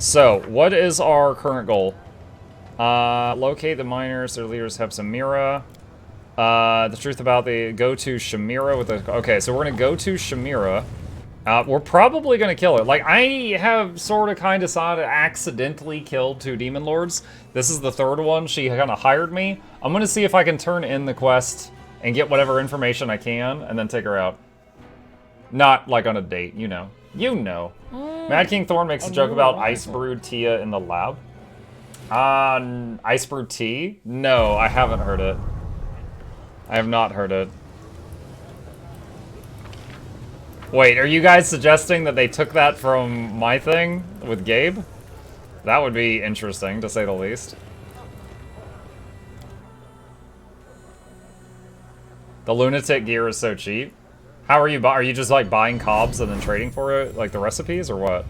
So, what is our current goal? Locate the miners, their leaders have some Mira. The truth about the go to Shamira with the... Okay, so we're gonna go to Shamira. We're probably gonna kill her. Like, I have sort of kind of accidentally killed 2 demon lords. This is the 3rd one. She kind of hired me. I'm gonna see if I can turn in the quest and get whatever information I can, and then take her out. Not like on a date, you know. You know. Mad King Thorn makes a joke about ice brewed Tia in the lab. Ice brewed tea? No, I haven't heard it. I have not heard it. Wait, are you guys suggesting that they took that from my thing with Gabe? That would be interesting, to say the least. The lunatic gear is so cheap. How are you? Are you just like buying cobs and then trading for it, like the recipes, or what?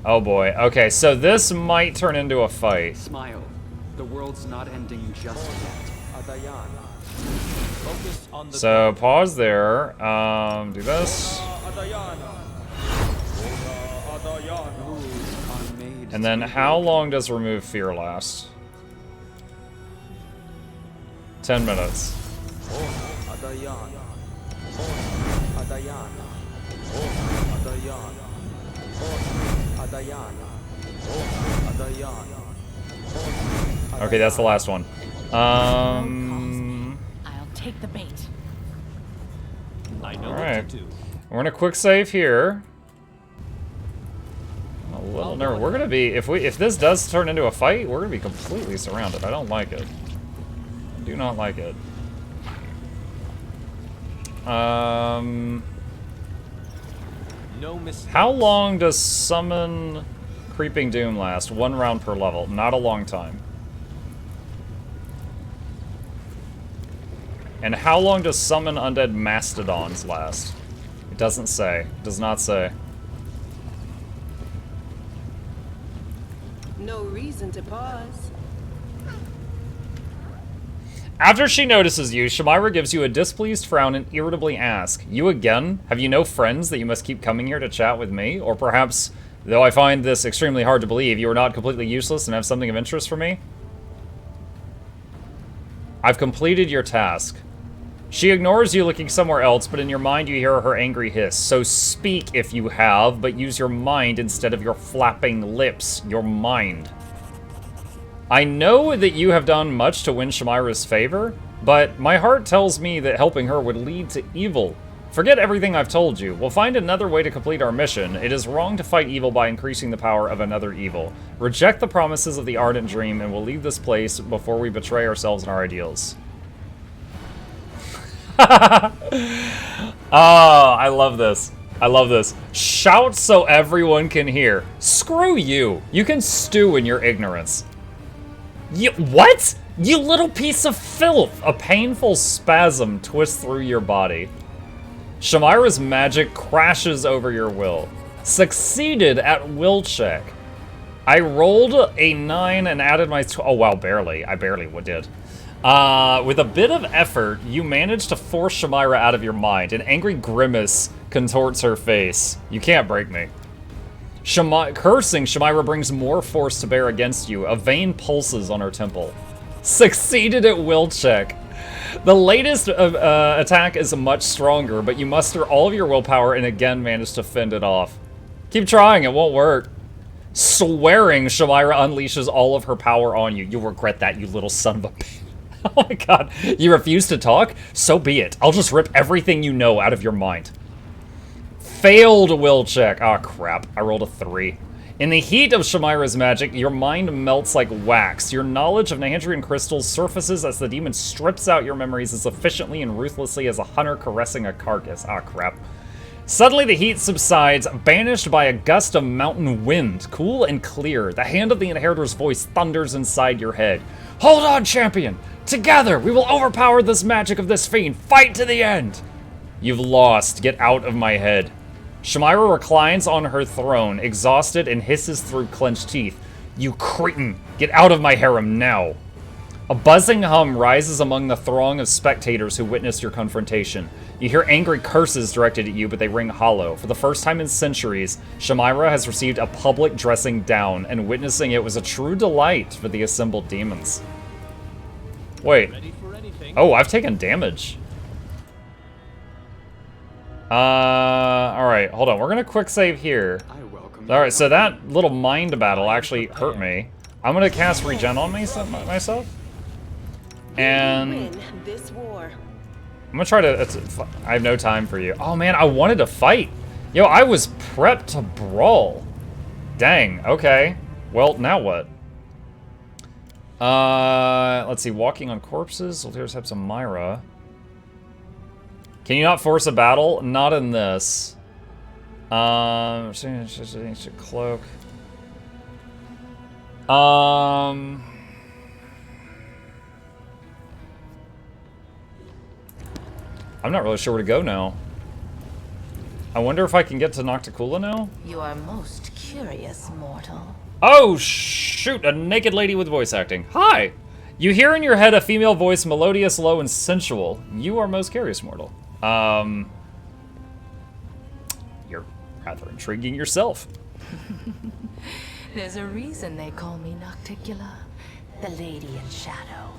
Oh boy. Okay, so this might turn into a fight. Smile. The world's not ending just yet. So pause there. Do this. And then how long does remove fear last? 10 minutes. Okay, that's the last one. I'll take the bait. I know Alright. what to do. We're gonna quick save here. I'm a little nervous. We're gonna be, if this does turn into a fight, we're gonna be completely surrounded. I don't like it. I do not like it. No mistake. How long does summon Creeping Doom last? 1 round per level. Not a long time. And how long does summon undead mastodons last? It doesn't say. It does not say. No reason to pause. After she notices you, Shamira gives you a displeased frown and irritably asks, "You again? Have you no friends that you must keep coming here to chat with me? Or perhaps, though I find this extremely hard to believe, you are not completely useless and have something of interest for me? I've completed your task." She ignores you looking somewhere else, but in your mind you hear her angry hiss. "So speak if you have, but use your mind instead of your flapping lips. Your mind. I know that you have done much to win Shamira's favor, but my heart tells me that helping her would lead to evil. Forget everything I've told you. We'll find another way to complete our mission. It is wrong to fight evil by increasing the power of another evil. Reject the promises of the Ardent Dream, and we'll leave this place before we betray ourselves and our ideals." Oh, I love this. I love this. Shout so everyone can hear. Screw you. You can stew in your ignorance. You, what? You little piece of filth! A painful spasm twists through your body. Shamira's magic crashes over your will. Succeeded at will check. I rolled a 9 and added my... Oh, wow, barely. I barely did. With a bit of effort, you manage to force Shamira out of your mind. An angry grimace contorts her face. You can't break me. Cursing, Shamira brings more force to bear against you. A vein pulses on her temple. Succeeded at will check. The latest attack is much stronger, but you muster all of your willpower and again manage to fend it off. Keep trying, it won't work. Swearing, Shamira unleashes all of her power on you. You'll regret that, you little son of a bitch. Oh my god. You refuse to talk? So be it. I'll just rip everything you know out of your mind. Failed will check. Ah, crap. I rolled a 3. In the heat of Shamira's magic, your mind melts like wax. Your knowledge of Nahantrian crystals surfaces as the demon strips out your memories as efficiently and ruthlessly as a hunter caressing a carcass. Ah, crap. Suddenly, the heat subsides, banished by a gust of mountain wind. Cool and clear, the hand of the Inheritor's voice thunders inside your head. Hold on, champion! Together, we will overpower this magic of this fiend. Fight to the end! You've lost. Get out of my head. Shamira reclines on her throne, exhausted, and hisses through clenched teeth. You cretin! Get out of my harem now! A buzzing hum rises among the throng of spectators who witnessed your confrontation. You hear angry curses directed at you, but they ring hollow. For the first time in centuries, Shamira has received a public dressing down, and witnessing it was a true delight for the assembled demons. Wait. Oh, I've taken damage. Alright, hold on. We're gonna quick save here. Alright, so that little mind battle actually hurt me. I'm gonna cast regen on myself. And Win this war. I'm gonna try to... I have no time for you. Oh man, I wanted to fight. Yo, I was prepped to brawl. Dang, okay. Well, now what? Let's see. Walking on corpses. Here's have some Myra. Can you not force a battle? Not in this. Cloak. I'm not really sure where to go now. I wonder if I can get to Nocticula now? You are most curious, mortal. Oh, shoot! A naked lady with voice acting. Hi! You hear in your head a female voice, melodious, low, and sensual. You are most curious, mortal. You're rather intriguing yourself. There's a reason they call me Nocticula, the Lady in Shadow.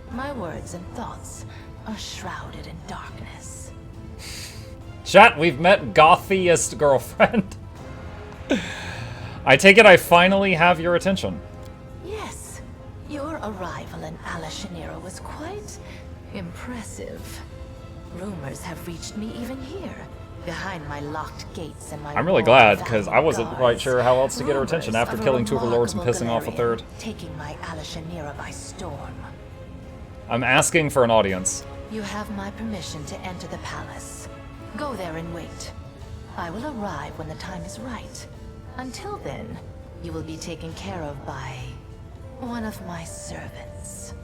My words and thoughts are shrouded in darkness. Chat, we've met gothiest girlfriend. I take it I finally have your attention. Yes, your arrival in Alashanira was quite impressive. Rumors have reached me even here, behind my locked gates and my I'm really glad, because I wasn't quite sure how else to get her attention after killing two of her lords and pissing off a third. Taking my Alashanira by storm. I'm asking for an audience. You have my permission to enter the palace. Go there and wait. I will arrive when the time is right. Until then, you will be taken care of by one of my servants.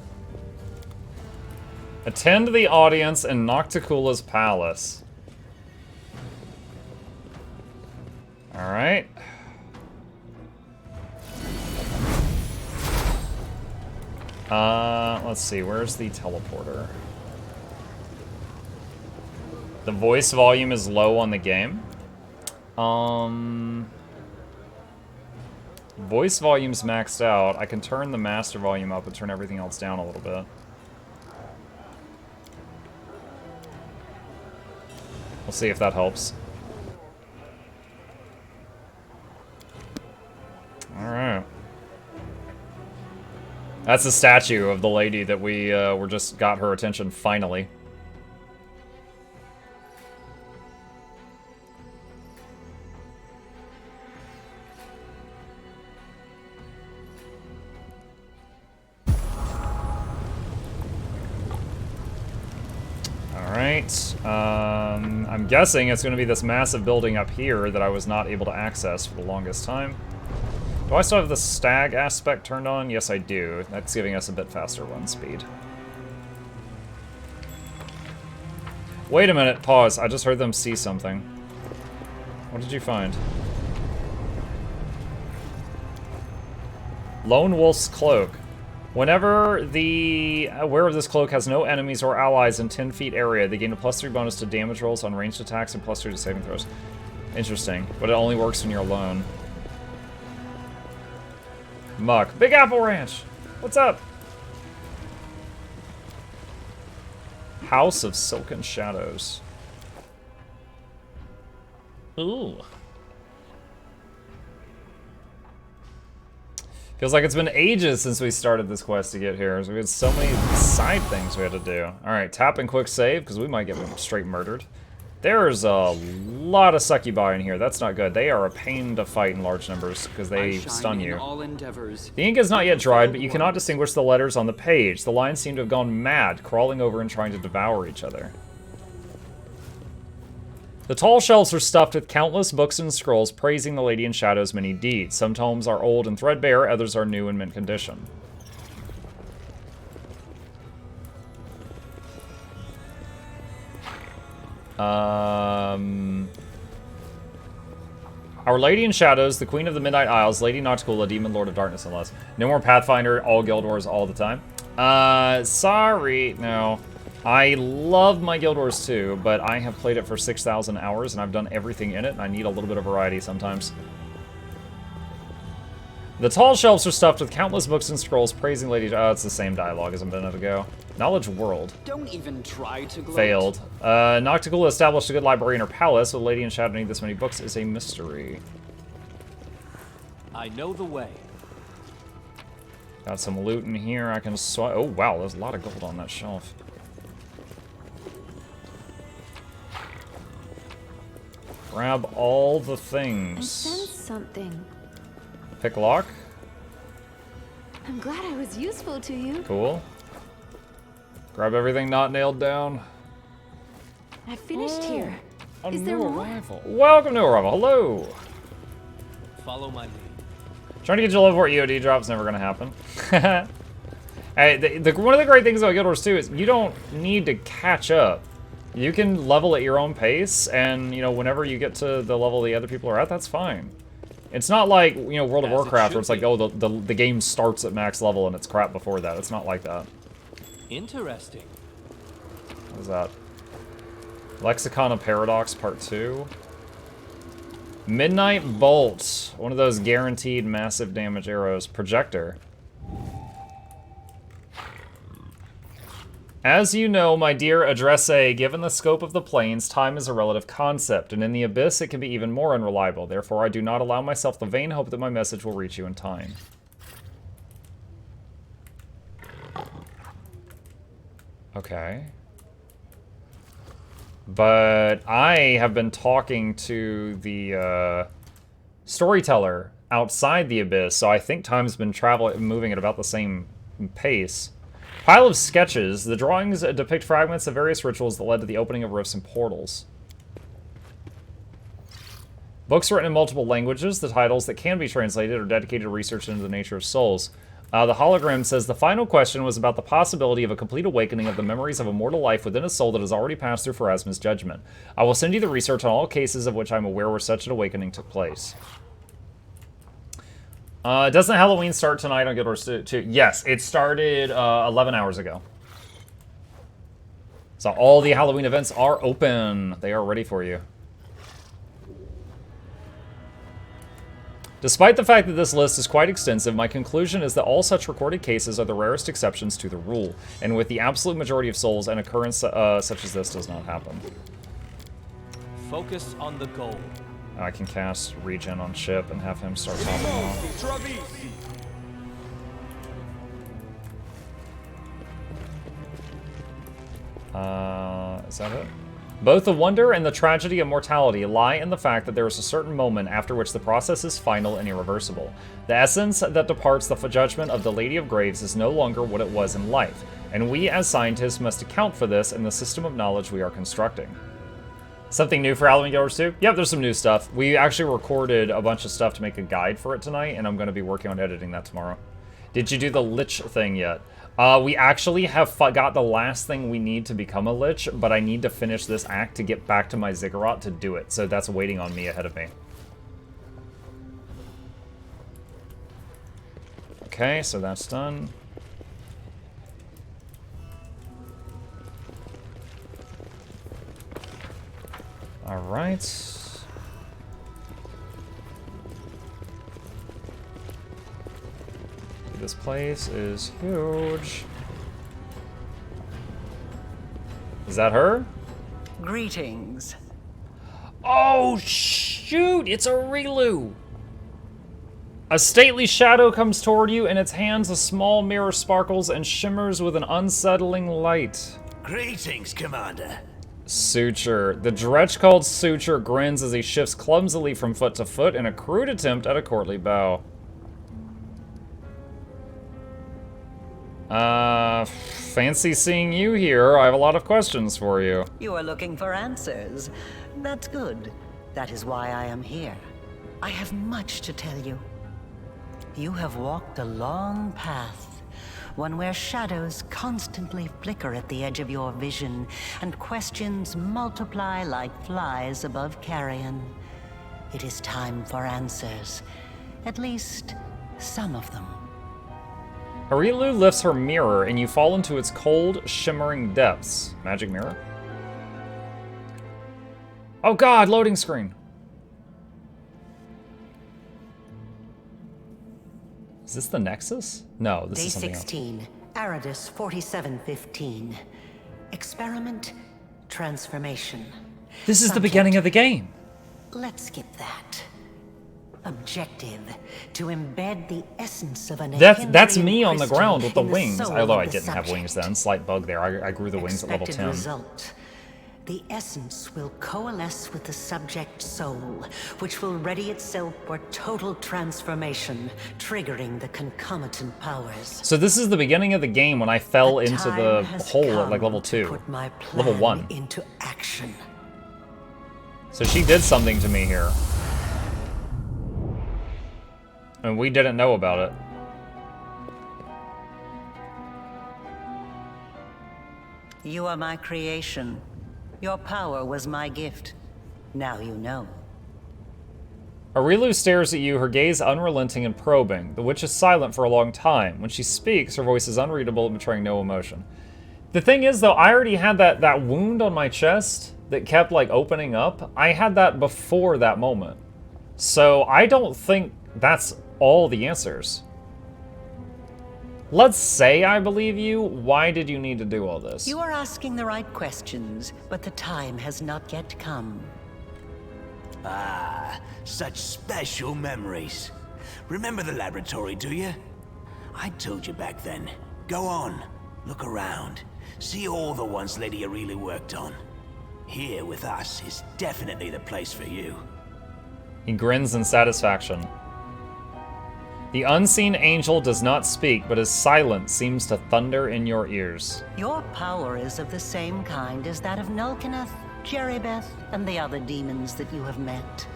Attend the audience in Nocticula's palace. Alright. Let's see, where's the teleporter? The voice volume is low on the game. Voice volume's maxed out. I can turn the master volume up and turn everything else down a little bit. We'll see if that helps. Alright. That's the statue of the lady that we were just got her attention finally. Alright, I'm guessing it's going to be this massive building up here that I was not able to access for the longest time. Do I still have the stag aspect turned on? Yes, I do. That's giving us a bit faster run speed. Wait a minute, pause. I just heard them see something. What did you find? Lone Wolf's Cloak. Whenever the wearer of this cloak has no enemies or allies in 10 feet area, they gain a +3 bonus to damage rolls on ranged attacks and +3 to saving throws. Interesting, but it only works when you're alone. Muck. Big Apple Ranch! What's up? House of Silken Shadows. Ooh. Feels like it's been ages since we started this quest to get here. So we had so many side things we had to do. Alright, tap and quick save, because we might get straight murdered. There's a lot of succubi in here. That's not good. They are a pain to fight in large numbers, because they stun you. The ink is not yet dried, but you cannot distinguish the letters on the page. The lines seem to have gone mad, crawling over and trying to devour each other. The tall shelves are stuffed with countless books and scrolls praising the Lady in Shadow's many deeds. Some tomes are old and threadbare, others are new and mint condition. Our Lady in Shadows, the Queen of the Midnight Isles, Lady Nocticula, Demon Lord of Darkness and less. No more Pathfinder, all Guild Wars all the time. Sorry. No. I love my Guild Wars 2, but I have played it for 6,000 hours, and I've done everything in it, and I need a little bit of variety sometimes. The tall shelves are stuffed with countless books and scrolls praising Lady... Oh, it's the same dialogue as a minute ago. Knowledge World. Don't even try to gloat. Failed. Noctigal established a good library in her palace, with Lady in Shadow needing this many books is a mystery. I know the way. Got some loot in here. I can swipe. Oh, wow. There's a lot of gold on that shelf. Grab all the I things. sense something. Pick lock. I'm glad I was useful to you. Cool. Grab everything not nailed down. I finished here. A Is there new more? arrival. Welcome to arrival. Hello. Follow my lead. Trying to get you level 4 EOD drops never gonna happen. Hey, one of the great things about Guild Wars 2 is you don't need to catch up. You can level at your own pace, and you know whenever you get to the level the other people are at, that's fine. It's not like World of As it Warcraft should where it's like, be. oh, the game starts at max level and it's crap before that. It's not like that. Interesting. What is that? Lexicon of Paradox Part 2. Midnight Bolt. One of those guaranteed massive damage arrows. Projector. As you know, my dear Adresse, given the scope of the planes, time is a relative concept, and in the abyss it can be even more unreliable. Therefore, I do not allow myself the vain hope that my message will reach you in time. Okay. But I have been talking to the storyteller outside the abyss, so I think time's been moving at about the same pace. Pile of sketches. The drawings depict fragments of various rituals that led to the opening of rifts and portals. Books written in multiple languages. The titles that can be translated are dedicated to research into the nature of souls. The hologram says the final question was about the possibility of a complete awakening of the memories of a mortal life within a soul that has already passed through Pharasma's judgment. I will send you the research on all cases of which I'm aware where such an awakening took place. Doesn't Halloween start tonight on Guild Wars 2? Yes, it started 11 hours ago. So all the Halloween events are open. They are ready for you. Despite the fact that this list is quite extensive, my conclusion is that all such recorded cases are the rarest exceptions to the rule, and with the absolute majority of souls, an occurrence such as this does not happen. Focus on the goal. I can cast Regen on Chip and have him start topping off. Is that it? Both the wonder and the tragedy of mortality lie in the fact that there is a certain moment after which the process is final and irreversible. The essence that departs the judgment of the Lady of Graves is no longer what it was in life, and we as scientists must account for this in the system of knowledge we are constructing. Something new for Halloween Guild Wars 2? Yep, there's some new stuff. We actually recorded a bunch of stuff to make a guide for it tonight, and I'm going to be working on editing that tomorrow. Did you do the Lich thing yet? We actually have got the last thing we need to become a Lich, but I need to finish this act to get back to my Ziggurat to do it, so that's waiting on me ahead of me. Okay, so that's done. Alright. This place is huge. Is that her? Greetings. Oh, shoot! It's a Rilu! A stately shadow comes toward you, in its hands a small mirror sparkles and shimmers with an unsettling light. Greetings, Commander. Suture. The dretch called Suture grins as he shifts clumsily from foot to foot in a crude attempt at a courtly bow. Fancy seeing you here. I have a lot of questions for you. You are looking for answers. That's good. That is why I am here. I have much to tell you. You have walked a long path, one where shadows constantly flicker at the edge of your vision, and questions multiply like flies above carrion. It is time for answers. At least, some of them. Arilu lifts her mirror and you fall into its cold, shimmering depths. Magic mirror? Oh god, loading screen. Is this the Nexus? No, this Day is something 16, Aridus 4715. Experiment, transformation. This is the beginning of the game. Let's skip that. Objective, to embed the essence of an That's me on the crystal ground with the in the wings. soul Although of I the didn't have wings subject. then. Slight bug there. I grew the wings at level Expected 10. result. The essence will coalesce with the subject's soul, which will ready itself for total transformation, triggering the concomitant powers. So this is the beginning of the game when I fell The into time the has hole at come like level to 2. put my Level plan 1. into action. So she did something to me here. And we didn't know about it. You are my creation. Your power was my gift. Now you know. Arilu stares at you, her gaze unrelenting and probing. The witch is silent for a long time. When she speaks, her voice is unreadable, betraying no emotion. The thing is, though, I already had that wound on my chest that kept, like, opening up. I had that before that moment. So I don't think that's all the answers. Let's say I believe you. Why did you need to do all this? You are asking the right questions, but the time has not yet come. Ah, such special memories. Remember the laboratory, do you? I told you back then. Go on, look around. See all the ones Lady Aurelia worked on. Here with us is definitely the place for you. He grins in satisfaction. The unseen angel does not speak, but his silence seems to thunder in your ears. Your power is of the same kind as that of Nulkineth, Jeribeth, and the other demons that you have met.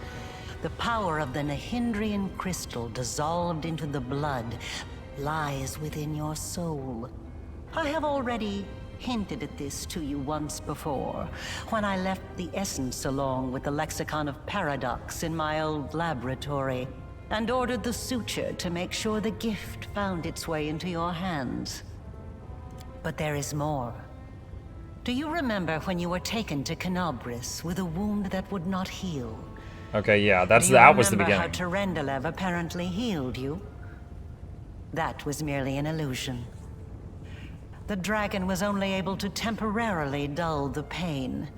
The power of the Nahindrian crystal dissolved into the blood lies within your soul. I have already hinted at this to you once before, when I left the essence along with the lexicon of paradox in my old laboratory, and ordered the suture to make sure the gift found its way into your hands. But there is more. Do you remember when you were taken to Canobris with a wound that would not heal? Okay, yeah, that was the beginning. Do you remember how Terendelev apparently healed you? That was merely an illusion. The dragon was only able to temporarily dull the pain.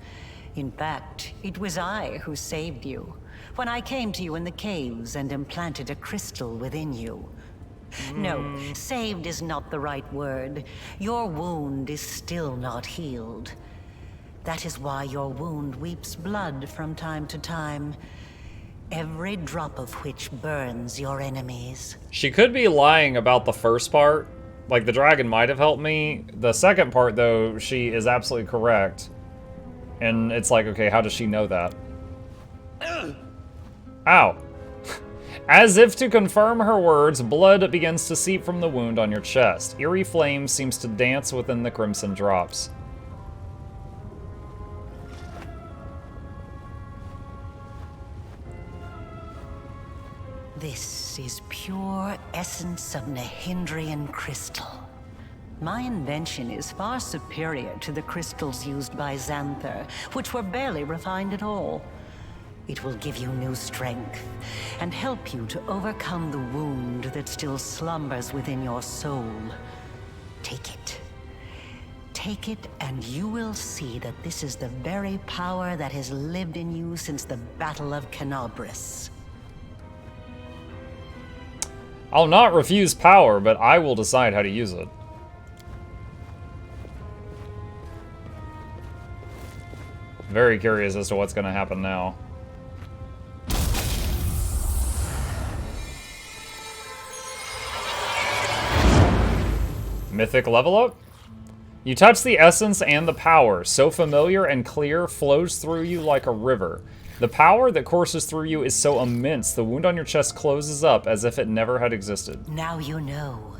In fact, it was I who saved you, when I came to you in the caves and implanted a crystal within you. No, saved is not the right word. Your wound is still not healed. That is why your wound weeps blood from time to time, every drop of which burns your enemies. She could be lying about the first part. Like, the dragon might have helped me. The second part, though, she is absolutely correct. And it's like, okay, how does she know that? Ow. As if to confirm her words, blood begins to seep from the wound on your chest. Eerie flame seems to dance within the crimson drops. This is pure essence of Nahindrian crystal. My invention is far superior to the crystals used by Xanther, which were barely refined at all. It will give you new strength, and help you to overcome the wound that still slumbers within your soul. Take it. Take it, and you will see that this is the very power that has lived in you since the Battle of Canobris. I'll not refuse power, but I will decide how to use it. Very curious as to what's going to happen now. Mythic level up? You touch the essence and the power, so familiar and clear, flows through you like a river. The power that courses through you is so immense, the wound on your chest closes up as if it never had existed. Now you know.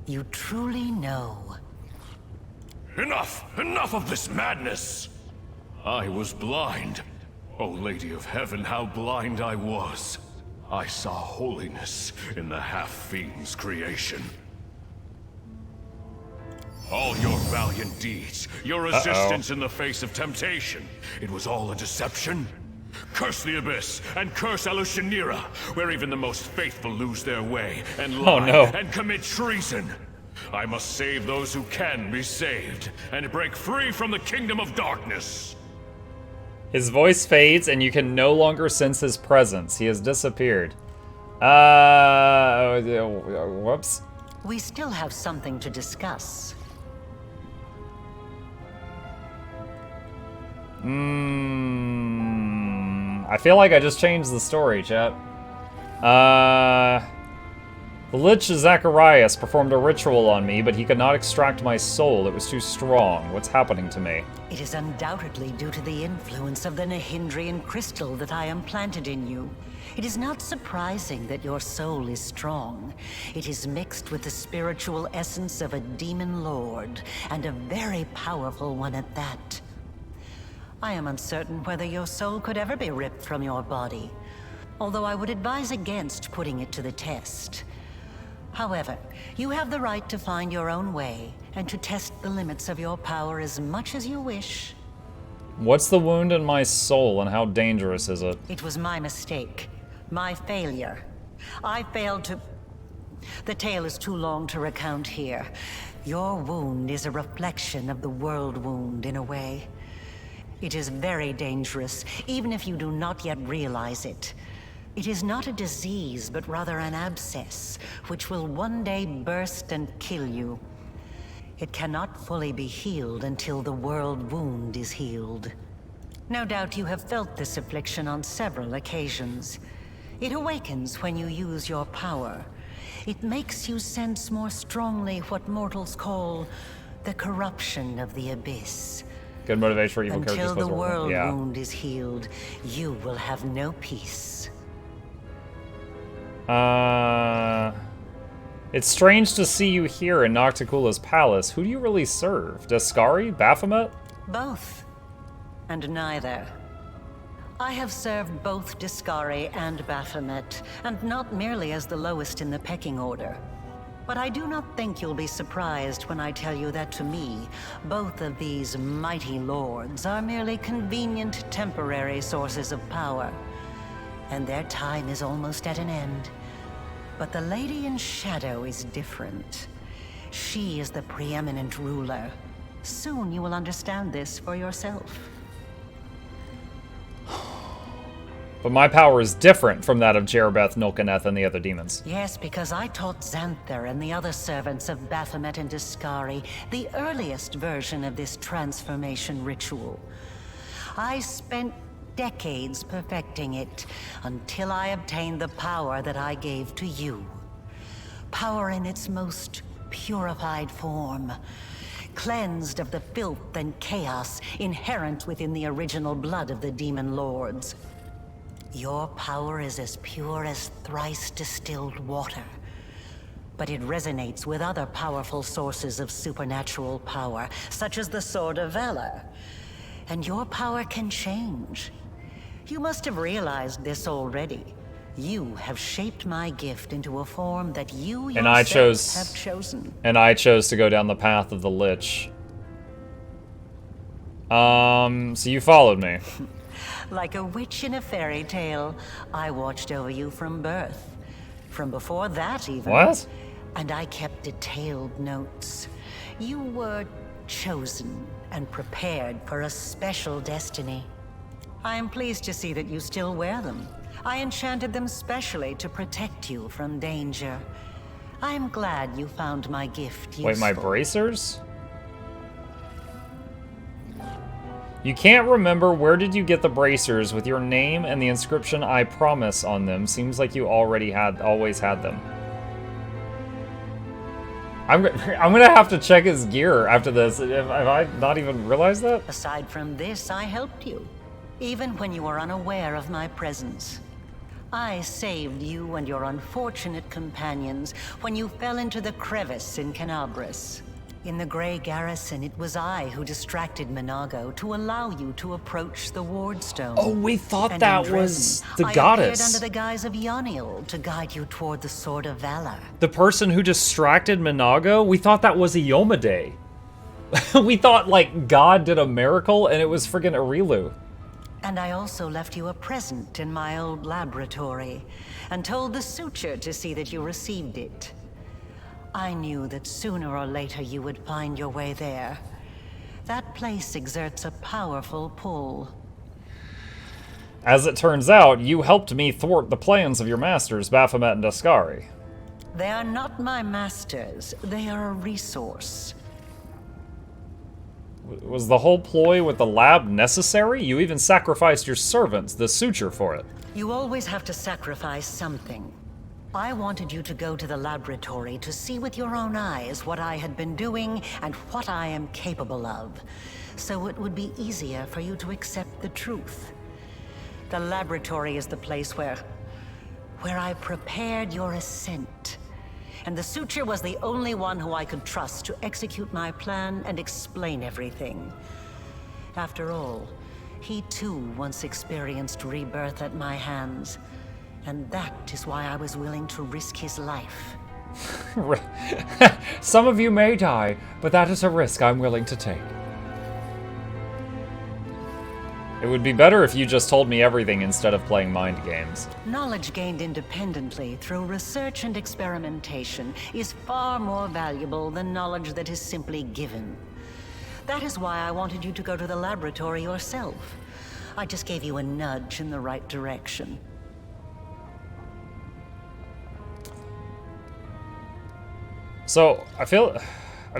You truly know. Enough! Enough of this madness! I was blind. O Lady of Heaven, how blind I was. I saw holiness in the half-fiend's creation. All your valiant deeds, your resistance in the face of temptation, it was all a deception? Curse the Abyss, and curse Alushanira, where even the most faithful lose their way, and lie, and commit treason. I must save those who can be saved, and break free from the kingdom of darkness. His voice fades, and you can no longer sense his presence. He has disappeared. Whoops. We still have something to discuss. I feel like I just changed the story, chat. The Lich Zacharias performed a ritual on me, but he could not extract my soul. It was too strong. What's happening to me? It is undoubtedly due to the influence of the Nahindrian crystal that I implanted in you. It is not surprising that your soul is strong. It is mixed with the spiritual essence of a demon lord, and a very powerful one at that. I am uncertain whether your soul could ever be ripped from your body, although I would advise against putting it to the test. However, you have the right to find your own way, and to test the limits of your power as much as you wish. What's the wound in my soul, and how dangerous is it? It was my mistake. My failure. I failed to... The tale is too long to recount here. Your wound is a reflection of the world wound, in a way. It is very dangerous, even if you do not yet realize it. It is not a disease, but rather an abscess, which will one day burst and kill you. It cannot fully be healed until the world wound is healed. No doubt you have felt this affliction on several occasions. It awakens when you use your power. It makes you sense more strongly what mortals call the corruption of the Abyss. Good motivation for evil characters. Until the world wound is healed, you will have no peace. It's strange to see you here in Nocticula's palace. Who do you really serve? Descari? Baphomet? Both. And neither. I have served both Descari and Baphomet, and not merely as the lowest in the pecking order. But I do not think you'll be surprised when I tell you that to me, both of these mighty lords are merely convenient temporary sources of power. And their time is almost at an end. But the Lady in Shadow is different. She is the preeminent ruler. Soon you will understand this for yourself. But my power is different from that of Jerebeth, Nulkaneth, and the other demons. Yes, because I taught Xanther and the other servants of Baphomet and Descari the earliest version of this transformation ritual. I spent decades perfecting it, until I obtained the power that I gave to you. Power in its most purified form, cleansed of the filth and chaos inherent within the original blood of the demon lords. Your power is as pure as thrice distilled water, but it resonates with other powerful sources of supernatural power, such as the Sword of Valor. And your power can change. You must have realized this already. You have shaped my gift into a form that you yourself have chosen. And I chose to go down the path of the Lich. So you followed me. Like a witch in a fairy tale, I watched over you from birth. From before that, even. What? And I kept detailed notes. You were chosen and prepared for a special destiny. I am pleased to see that you still wear them. I enchanted them specially to protect you from danger. I am glad you found my gift useful. Wait, my bracers? You can't remember where did you get the bracers with your name and the inscription "I promise" on them. Seems like you already always had them. I'm gonna have to check his gear after this. Have I not even realized that? Aside from this, I helped you, even when you were unaware of my presence. I saved you and your unfortunate companions when you fell into the crevice in Canabris. In the Grey Garrison, it was I who distracted Minago to allow you to approach the Wardstone. Oh, we thought and that Dresden, was the I goddess. appeared under the guise of Yaniel to guide you toward the Sword of Valor. The person who distracted Minago? We thought that was Iyomade. We thought, like, God did a miracle, and it was friggin' Arilu. And I also left you a present in my old laboratory, and told the suture to see that you received it. I knew that sooner or later you would find your way there. That place exerts a powerful pull. As it turns out, you helped me thwart the plans of your masters, Baphomet and Daskari. They are not my masters. They are a resource. Was the whole ploy with the lab necessary? You even sacrificed your servants, the suture, for it. You always have to sacrifice something. I wanted you to go to the laboratory to see with your own eyes what I had been doing and what I am capable of, so it would be easier for you to accept the truth. The laboratory is the place where I prepared your ascent. And the suture was the only one who I could trust to execute my plan and explain everything. After all, he too once experienced rebirth at my hands. And that is why I was willing to risk his life. Some of you may die, but that is a risk I'm willing to take. It would be better if you just told me everything instead of playing mind games. Knowledge gained independently through research and experimentation is far more valuable than knowledge that is simply given. That is why I wanted you to go to the laboratory yourself. I just gave you a nudge in the right direction. So, I feel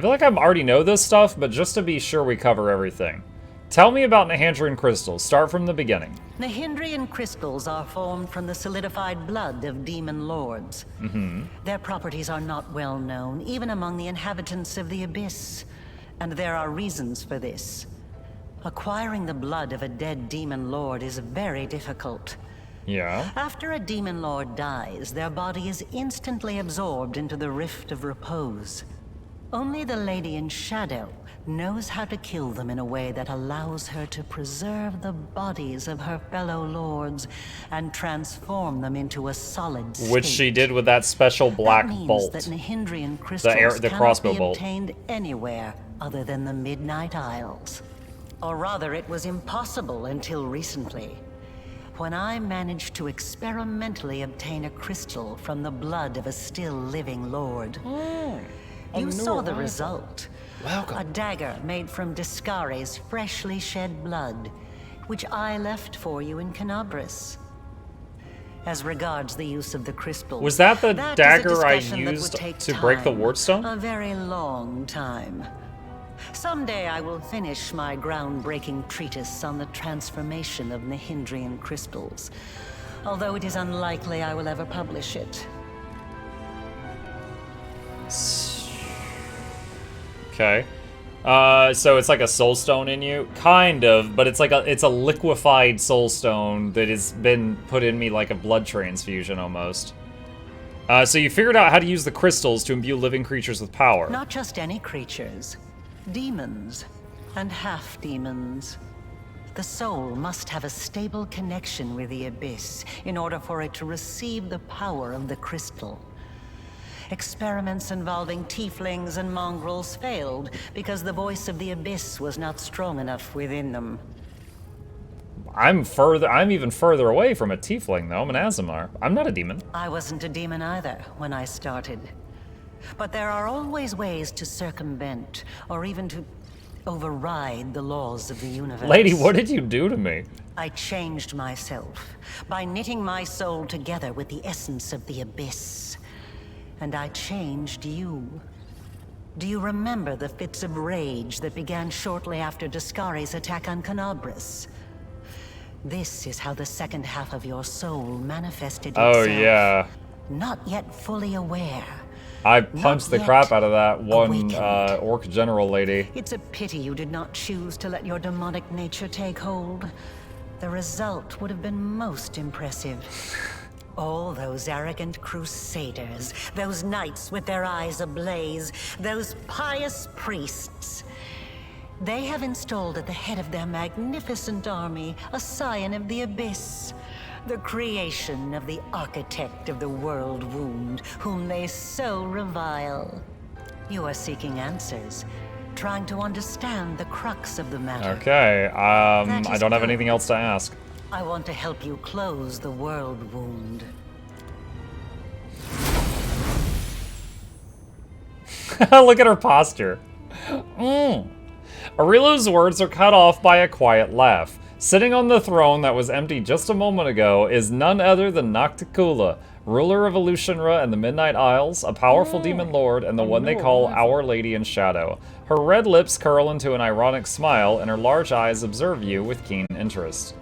like I already know this stuff, but just to be sure we cover everything. Tell me about Nahindran crystals. Start from the beginning. Nahindran crystals are formed from the solidified blood of demon lords. Their properties are not well known, even among the inhabitants of the Abyss. And there are reasons for this. Acquiring the blood of a dead demon lord is very difficult. Yeah. After a demon lord dies, their body is instantly absorbed into the Rift of Repose. Only the Lady in Shadow knows how to kill them in a way that allows her to preserve the bodies of her fellow lords and transform them into a solid state. Which she did with that special black that means bolt. That Nahindran crystals the cannot crossbow be bolt. obtained anywhere other than the Midnight Isles. Or rather, it was impossible until recently, when I managed to experimentally obtain a crystal from the blood of a still living lord. You saw the result. Welcome. A dagger made from Daskari's freshly shed blood, which I left for you in Canabris. As regards the use of the crystal, Was that the is a dagger I discussion that would used take to break the time, wardstone? A very long time. Someday I will finish my groundbreaking treatise on the transformation of Nahindran crystals, although it is unlikely I will ever publish it. Okay. So it's like a soul stone in you? Kind of, but it's like it's a liquefied soul stone that has been put in me like a blood transfusion almost. So you figured out how to use the crystals to imbue living creatures with power. Not just any creatures. Demons. And half-demons. The soul must have a stable connection with the Abyss in order for it to receive the power of the crystal. Experiments involving tieflings and mongrels failed because the voice of the Abyss was not strong enough within them. I'm even further away from a tiefling though. I'm an Azamar. I'm not a demon. I wasn't a demon either when I started. But there are always ways to circumvent, or even to override the laws of the universe. Lady, what did you do to me? I changed myself by knitting my soul together with the essence of the Abyss. And I changed you. Do you remember the fits of rage that began shortly after Daskari's attack on Canabris? This is how the second half of your soul manifested itself. Oh, yeah. Not yet fully aware. I punched the crap out of that one awakened. orc general lady. It's a pity you did not choose to let your demonic nature take hold. The result would have been most impressive. All those arrogant crusaders, those knights with their eyes ablaze, those pious priests. They have installed at the head of their magnificent army a scion of the Abyss, the creation of the architect of the world wound, whom they so revile. You are seeking answers, trying to understand the crux of the matter. Okay, That I is don't have good. anything else to ask. I want to help you close the world wound. Look at her posture. Arilo's words are cut off by a quiet laugh. Sitting on the throne that was empty just a moment ago is none other than Nocticula, ruler of Alushanra and the Midnight Isles, a powerful demon lord, and the one they call Our Lady in Shadow. Her red lips curl into an ironic smile, and her large eyes observe you with keen interest.